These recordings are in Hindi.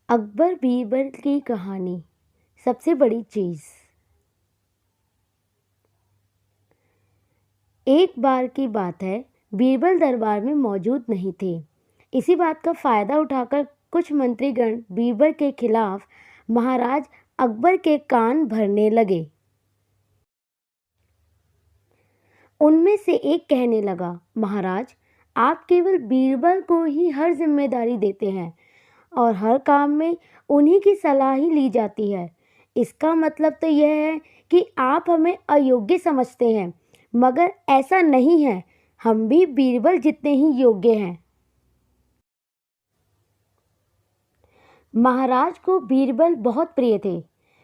अकबर बीरबल की कहानी। सबसे बड़ी चीज। एक बार की बात है, बीरबल दरबार में मौजूद नहीं थे। इसी बात का फायदा उठाकर कुछ मंत्रीगण बीरबल के खिलाफ महाराज अकबर के कान भरने लगे। उनमें से एक कहने लगा, महाराज, आप केवल बीरबल को ही हर जिम्मेदारी देते हैं और हर काम में उन्हीं की सलाह ही ली जाती है। इसका मतलब तो यह है कि आप हमें अयोग्य समझते हैं, मगर ऐसा नहीं है। हम भी बीरबल जितने ही योग्य हैं। महाराज को बीरबल बहुत प्रिय थे।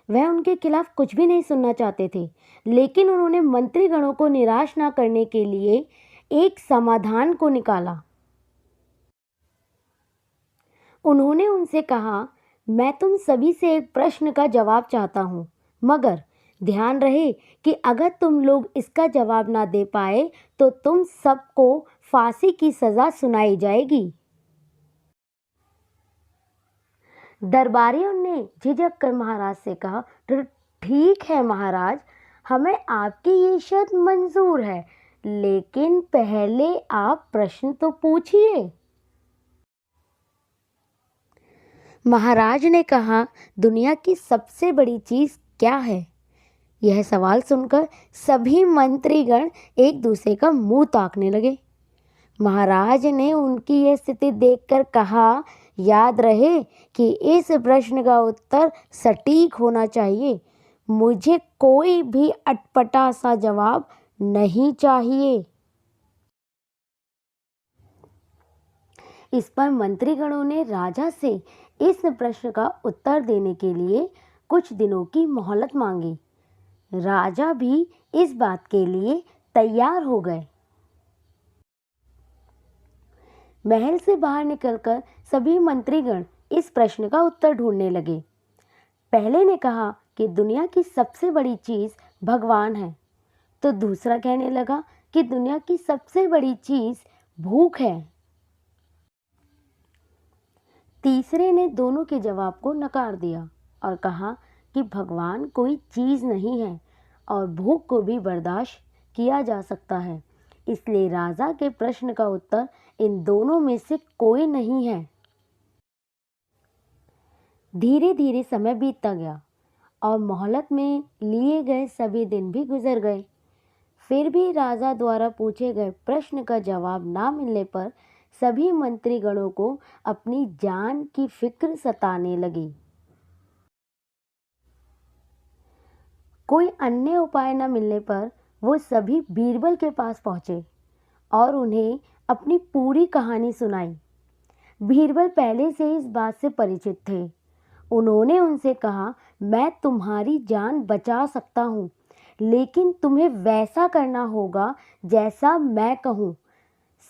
वह उनके खिलाफ कुछ भी नहीं सुनना चाहते थे, लेकिन उन्होंने मंत्रीगणों को निराश न करने के लिए एक समाधान को निकाला। उन्होंने उनसे कहा, मैं तुम सभी से एक प्रश्न का जवाब चाहता हूँ, मगर ध्यान रहे कि अगर तुम लोग इसका जवाब ना दे पाए तो तुम सबको फांसी की सजा सुनाई जाएगी। दरबारियों ने झिझक कर महाराज से कहा, ठीक है महाराज, हमें आपकी ये शर्त मंजूर है, लेकिन पहले आप प्रश्न तो पूछिए। महाराज ने कहा, दुनिया की सबसे बड़ी चीज क्या है? यह सवाल सुनकर सभी मंत्रीगण एक दूसरे का मुंह ताकने लगे। महाराज ने उनकी यह स्थिति देखकर कहा, याद रहे कि इस प्रश्न का उत्तर सटीक होना चाहिए। मुझे कोई भी अटपटा सा जवाब नहीं चाहिए। इस पर मंत्रीगणों ने राजा से इस प्रश्न का उत्तर देने के लिए कुछ दिनों की मोहलत मांगी। राजा भी इस बात के लिए तैयार हो गए। महल से बाहर निकलकर सभी मंत्रीगण इस प्रश्न का उत्तर ढूंढने लगे। पहले ने कहा कि दुनिया की सबसे बड़ी चीज भगवान है, तो दूसरा कहने लगा कि दुनिया की सबसे बड़ी चीज भूख है। तीसरे ने दोनों के जवाब को नकार दिया और कहा कि भगवान कोई चीज नहीं है और भूख को भी बर्दाश्त किया जा सकता है। इसलिए राजा के प्रश्न का उत्तर इन दोनों में से कोई नहीं है। धीरे धीरे समय बीतता गया और मोहलत में लिए गए सभी दिन भी गुजर गए। फिर भी राजा द्वारा पूछे गए प्रश्न का जवाब ना मिलने पर सभी मंत्रीगणों को अपनी जान की फिक्र सताने लगी। कोई अन्य उपाय न मिलने पर वो सभी बीरबल के पास पहुंचे और उन्हें अपनी पूरी कहानी सुनाई। बीरबल पहले से इस बात से परिचित थे। उन्होंने उनसे कहा, मैं तुम्हारी जान बचा सकता हूँ, लेकिन तुम्हें वैसा करना होगा जैसा मैं कहूँ।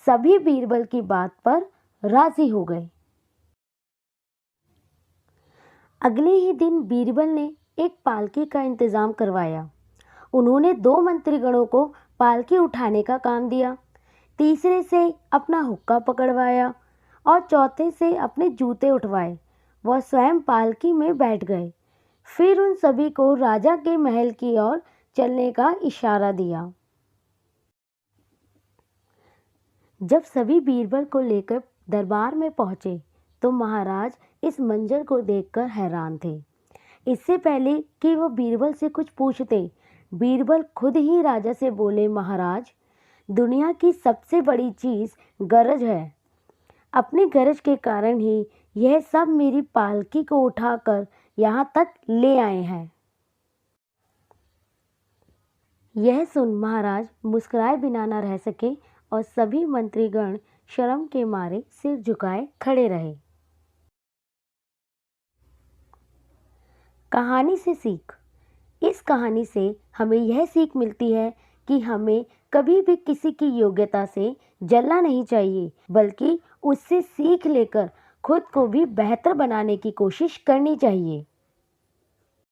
सभी बीरबल की बात पर राजी हो गए। अगले ही दिन बीरबल ने एक पालकी का इंतजाम करवाया। उन्होंने 2 मंत्रीगणों को पालकी उठाने का काम दिया, तीसरे से अपना हुक्का पकड़वाया और चौथे से अपने जूते उठवाए। वह स्वयं पालकी में बैठ गए। फिर उन सभी को राजा के महल की ओर चलने का इशारा दिया। जब सभी बीरबल को लेकर दरबार में पहुंचे तो महाराज इस मंजर को देखकर हैरान थे। इससे पहले कि वो बीरबल से कुछ पूछते, बीरबल खुद ही राजा से बोले, महाराज, दुनिया की सबसे बड़ी चीज गरज है। अपनी गरज के कारण ही यह सब मेरी पालकी को उठाकर यहाँ तक ले आए हैं। यह सुन महाराज मुस्कुराए बिना न रह सके और सभी मंत्रीगण शर्म के मारे सिर झुकाए खड़े रहे। कहानी से सीख। इस कहानी से हमें यह सीख मिलती है कि हमें कभी भी किसी की योग्यता से जलना नहीं चाहिए, बल्कि उससे सीख लेकर खुद को भी बेहतर बनाने की कोशिश करनी चाहिए।